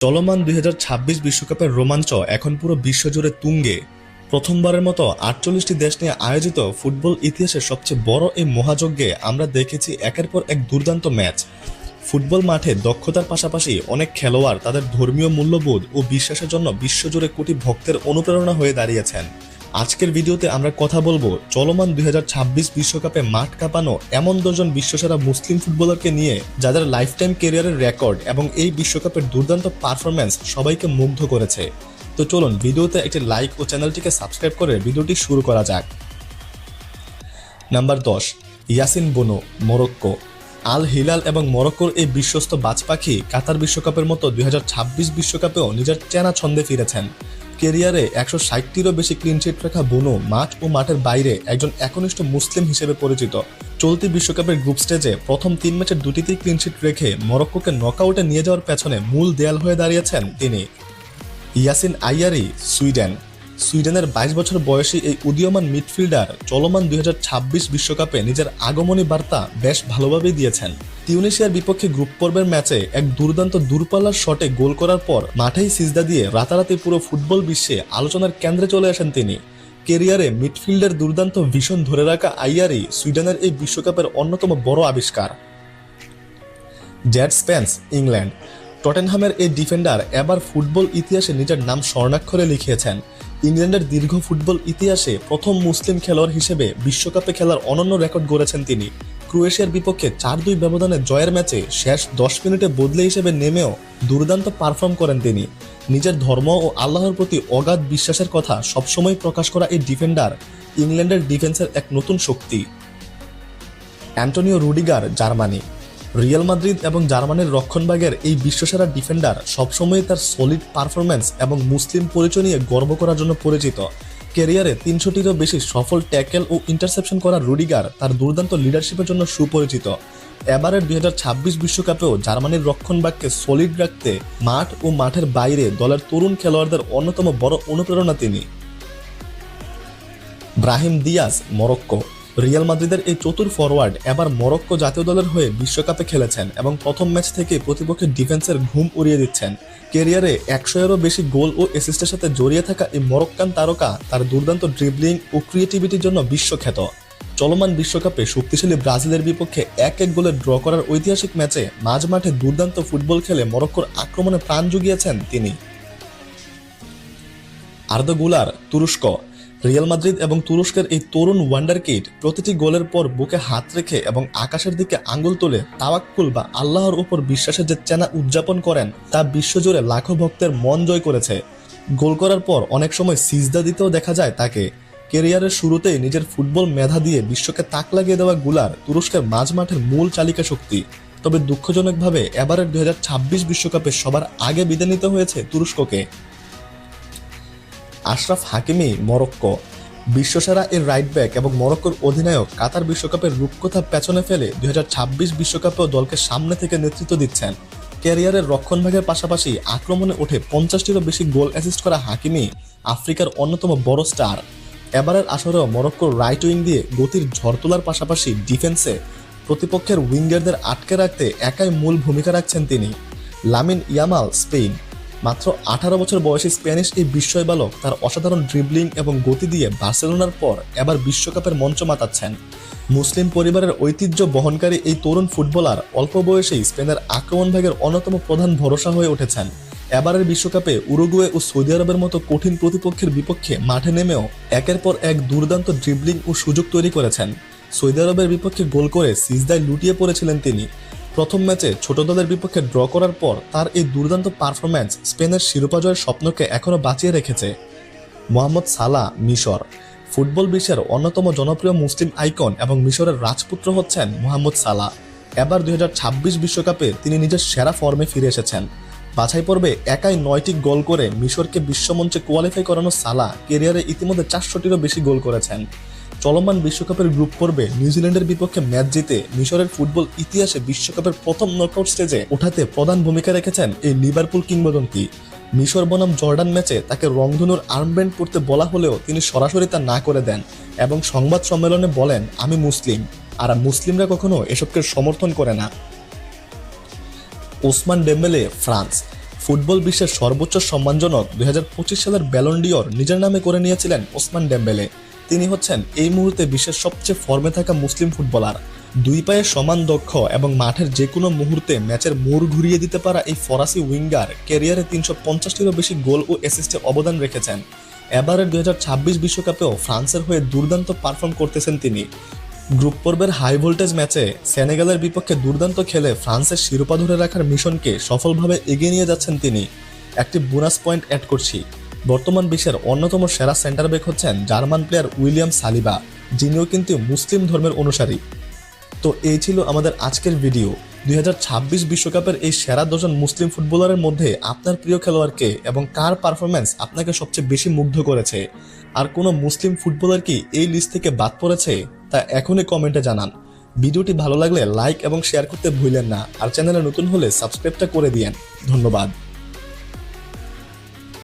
চলমান 2026 বিশ্বকাপের রোমাঞ্চ এখন পুরো বিশ্বজুড়ে তুঙ্গে। প্রথমবারের মতো 48টি দেশ নিয়ে আয়োজিত ফুটবল ইতিহাসের সবচেয়ে বড় এই মহাযজ্ঞে আমরা দেখেছি একের পর এক দুর্দান্ত ম্যাচ। ফুটবল মাঠে দক্ষতার পাশাপাশি অনেক খেলোয়াড় তাদের ধর্মীয় মূল্যবোধ ও বিশ্বাসের জন্য বিশ্বজুড়ে কোটি ভক্তের অনুপ্রেরণা হয়ে দাঁড়িয়েছেন। আজকের ভিডিওতে আমরা কথা বলবো চলমান 2026 বিশ্বকাপে মাঠ কাঁপানো এমন 10 জন বিশ্বসেরা মুসলিম ফুটবলারকে নিয়ে, যাদের লাইফ টাইম ক্যারিয়ারের রেকর্ড এবং এই বিশ্বকাপের দুর্দান্ত পারফরম্যান্স সবাইকে মুগ্ধ করেছে। তো চলুন ভিডিওতে একটি লাইক ও চ্যানেলটিকে সাবস্ক্রাইব করে ভিডিওটি শুরু করা যাক। Number 10, Yassine Bono, Morocco. Al Hilal এবং মরক্কোর এই বিশ্বস্ত বাজ পাখি কাতার বিশ্বকাপের মতো 2026 বিশ্বকাপেও নিজের চেনা ছন্দে ফিরেছেন। ক্যারিয়ারে 160টিরও বেশি ক্লিনশিট রাখা বোনো মাঠ ও মাঠের বাইরে একজন একনিষ্ঠ মুসলিম হিসেবে পরিচিত। চলতি বিশ্বকাপের গ্রুপ স্টেজে প্রথম 3 ম্যাচের 2টিতেই ক্লিনশিট রেখে মরক্কোকে নকআউটে নিয়ে যাওয়ার পেছনে মূল দেয়াল হয়ে দাঁড়িয়েছেন তিনি। ইয়াসিন আইয়ারি, সুইডেনের 22 বছর বয়সী এই উদীয়মান মিডফিল্ডার চলমান 2026 বিশ্বকাপে নিজের আগমনী বার্তা বেশ ভালোভাবেই দিয়েছেন। তিউনিশিয়ার বিপক্ষে গ্রুপ পর্বের ম্যাচে এক দুর্দান্ত দূরপাল্লার শটে গোল করার পর মাঠেই সিজদা দিয়ে রাতারাতি পুরো ফুটবল বিশ্বে আলোচনার কেন্দ্রে চলে আসেন তিনি। ক্যারিয়ারে মিডফিল্ডের দুর্দান্ত ভীষণ ধরে রাখা আইয়ারি সুইডেনের এই বিশ্বকাপের অন্যতম বড় আবিষ্কার। Z Spence, England. টটেনহামের এই ডিফেন্ডার এবার ফুটবল ইতিহাসে নিজের নাম স্বর্ণাক্ষরে লিখিয়েছেন। ইংল্যান্ডের দীর্ঘ ফুটবল ইতিহাসে প্রথম মুসলিম খেলোয়াড় হিসেবে বিশ্বকাপে খেলার অনন্য রেকর্ড গড়েছেন তিনি। ক্রোয়েশিয়ার বিপক্ষে 4-2 ব্যবধানে জয়ের ম্যাচে শেষ 10 মিনিটে বদলে হিসেবে নেমেও দুর্দান্ত পারফর্ম করেন তিনি। নিজের ধর্ম ও আল্লাহর প্রতি অগাধ বিশ্বাসের কথা সবসময় প্রকাশ করা এই ডিফেন্ডার ইংল্যান্ডের ডিফেন্সের এক নতুন শক্তি। Antonio Rudiger, Germany. Real Madrid এবং জার্মানির রক্ষণভাগের এই বিশ্বসেরা ডিফেন্ডার সবসময় তার সলিড পারফরম্যান্স এবং মুসলিম পরিচয় নিয়ে গর্ব করার জন্য পরিচিত। ক্যারিয়ারে 300টিরও বেশি সফল ট্যাকেল ও ইন্টারসেপশন করা রুডিগার তার দুর্দান্ত লিডারশিপের জন্য সুপরিচিত। এবারের 2026 বিশ্বকাপেও জার্মানির রক্ষণভাগকে সলিড রাখতে মাঠ ও মাঠের বাইরে দলের তরুণ খেলোয়াড়দের অন্যতম বড় অনুপ্রেরণা তিনি। Brahim Diaz, Morocco. রিয়াল মাদ্রিদের এই চতুর ফরওয়ার্ড এবার মরক্কো জাতীয় দলের হয়ে বিশ্বকাপে খেলেছেন এবং প্রথম ম্যাচ থেকে প্রতিপক্ষের ডিফেন্সের ঘুম উড়িয়ে দিচ্ছেন। ক্যারিয়ারে 100-এরও বেশি গোল ও অ্যাসিস্টের সাথে জড়িয়ে থাকা এই মরক্কান তারকা তার দুর্দান্ত ড্রিবলিং ও ক্রিয়েটিভিটির জন্য বিশ্বখ্যাত। চলমান বিশ্বকাপে শক্তিশালী ব্রাজিলের বিপক্ষে 1-1 গোলে ড্র করার ঐতিহাসিক ম্যাচে মাঝ মাঠে দুর্দান্ত ফুটবল খেলে মরক্কোর আক্রমণে প্রাণ জুগিয়েছেন তিনি। আর্দা গুলার, তুরস্ক। রিয়াল মাদ্রিদ এবং তুরস্কের এই তরুণ ওয়ান্ডারকিড প্রতিটি গোলের পর বুকে হাত রেখে এবং আকাশের দিকে আঙ্গুল তুলে তাওয়াক্কুল বা আল্লাহর উপর বিশ্বাসের যে চেনা উদযাপন করেন তা বিশ্বজুড়ে লাখো ভক্তের মন জয় করেছে। গোল করার পর অনেক সময় সিজদা দিতেও দেখা যায় তাকে। ক্যারিয়ারের শুরুতেই নিজের ফুটবল মেধা দিয়ে বিশ্বকে তাক লাগিয়ে দেওয়া গুলার তুরস্কের মাঝ মাঠের মূল চালিকা শক্তি। তবে দুঃখজনকভাবে এবারের 2026 বিশ্বকাপে সবার আগে বিদায় নিতে হয়েছে তুরস্ককে। আশরাফ হাকিমি, মরক্কো। বিশ্বসেরা এর রাইট ব্যাক এবং মরক্কোর অধিনায়ক কাতার বিশ্বকাপের রূপকথা পেছনে ফেলে 2026 বিশ্বকাপেও দলকে সামনে থেকে নেতৃত্ব দিচ্ছেন। ক্যারিয়ারের রক্ষণভাগের পাশাপাশি আক্রমণে উঠে 50টিরও বেশি গোল অ্যাসিস্ট করা হাকিমি আফ্রিকার অন্যতম বড় স্টার। এবারের আসরেও মরক্কোর রাইট উইং দিয়ে গতির ঝড় তোলার পাশাপাশি ডিফেন্সে প্রতিপক্ষের উইঙ্গারদের আটকে রাখতে একাই মূল ভূমিকা রাখছেন তিনি। Lamine Yamal, Spain. মাত্র 18 বছর বয়সী স্প্যানিশ এই বিস্ময় বালক তার অসাধারণ ড্রিবলিং এবং গতি দিয়ে বার্সেলোনার পর এবার বিশ্বকাপের মঞ্চ মাতাচ্ছেন। মুসলিম পরিবারের ঐতিহ্য বহনকারী এই তরুণ ফুটবলার অল্প বয়সেই স্পেনের আক্রমণভাগের অন্যতম প্রধান ভরসা হয়ে উঠেছেন। এবারের বিশ্বকাপে উরুগুয়ে ও সৌদি আরবের মতো কঠিন প্রতিপক্ষের বিপক্ষে মাঠে নেমেও একের পর এক দুর্দান্ত ড্রিবলিং ও সুযোগ তৈরি করেছেন। সৌদি আরবের বিপক্ষে গোল করে সিজদায় লুটিয়ে পড়েছিলেন তিনি। প্রথম ম্যাচে ছোট দলের বিপক্ষে ড্র করার পর তার এই দুর্দান্ত পারফরম্যান্স স্পেনের শিরোপা জয়ের স্বপ্নকে এখনও বাঁচিয়ে রেখেছে। মোহাম্মদ সালাহ, মিশর। ফুটবল বিশ্বের অন্যতম জনপ্রিয় মুসলিম আইকন এবং মিশরের রাজপুত্র হচ্ছেন মোহাম্মদ সালাহ। এবার 2026 বিশ্বকাপে তিনি নিজের সেরা ফর্মে ফিরে এসেছেন। বাছাই পর্বে একাই 9টি গোল করে মিশরকে বিশ্বমঞ্চে কোয়ালিফাই করানো সালাহ ক্যারিয়ারে ইতিমধ্যে 400টিরও বেশি গোল করেছেন। চলমান বিশ্বকাপের গ্রুপ পর্বে নিউজিল্যান্ডের বিপক্ষে ম্যাচ জিতে মিশরের ফুটবল ইতিহাসে বিশ্বকাপের প্রথম নকআউট স্টেজে ওঠাতে প্রধান ভূমিকা রেখেছেন এই লিভারপুল কিংবদন্তি। মিশর বনাম জর্ডান ম্যাচে তাকে রংধনুর আর্মব্যান্ড পরতে বলা হলেও তিনি সরাসরি তা না করে দেন এবং সংবাদ সম্মেলনে বলেন, আমি মুসলিম, আর মুসলিমরা কখনো এসবকে সমর্থন করে না। Osman Dembélé, France. ফুটবল বিশ্বের সর্বোচ্চ সম্মানজনক 2025 সালের ব্যালন ডিওর নিজের নামে করে নিয়েছিলেন ওসমান ডেম্বেলে। তিনি হচ্ছেন এই মুহূর্তে বিশ্বের সবচেয়ে ফর্মে থাকা মুসলিম ফুটবলার। দুই পায়ে সমান দক্ষ এবং মাঠের যে কোনো মুহূর্তে ম্যাচের মোড় ঘুরিয়ে দিতে পারা এই ফরাসি উইঙ্গার ক্যারিয়ারে 350টিরও বেশি গোল ও অ্যাসিস্টে অবদান রেখেছেন। এবারের 2026 বিশ্বকাপেও ফ্রান্সের হয়ে দুর্দান্ত পারফর্ম করতেছেন তিনি। গ্রুপ পর্বের হাই ভোল্টেজ ম্যাচে সেনেগালের বিপক্ষে দুর্দান্ত খেলে ফ্রান্সের শিরোপা ধরে রাখার মিশনকে সফলভাবে এগিয়ে নিয়ে যাচ্ছেন তিনি। একটি বোনাস পয়েন্ট অ্যাড করছি, বর্তমান বিশ্বের অন্যতম সেরা সেন্টার ব্যাক হচ্ছেন জার্মান প্লেয়ার উইলিয়াম সালিবা, যিনিও কিন্তু মুসলিম ধর্মের অনুসারী। তো এই ছিল আমাদের আজকের ভিডিও। 2026 বিশ্বকাপের এই সেরা 10 জন মুসলিম ফুটবলারের মধ্যে আপনার প্রিয় খেলোয়াড়কে এবং কার পারফরম্যান্স আপনাকে সবচেয়ে বেশি মুগ্ধ করেছে? আর কোনো মুসলিম ফুটবলার কি এই লিস্ট থেকে বাদ পড়েছে? তা এখনই কমেন্টে জানান। ভিডিওটি ভালো লাগলে লাইক এবং শেয়ার করতে ভুলেন না, আর চ্যানেলে নতুন হলে সাবস্ক্রাইবটা করে দিয়েন। ধন্যবাদ।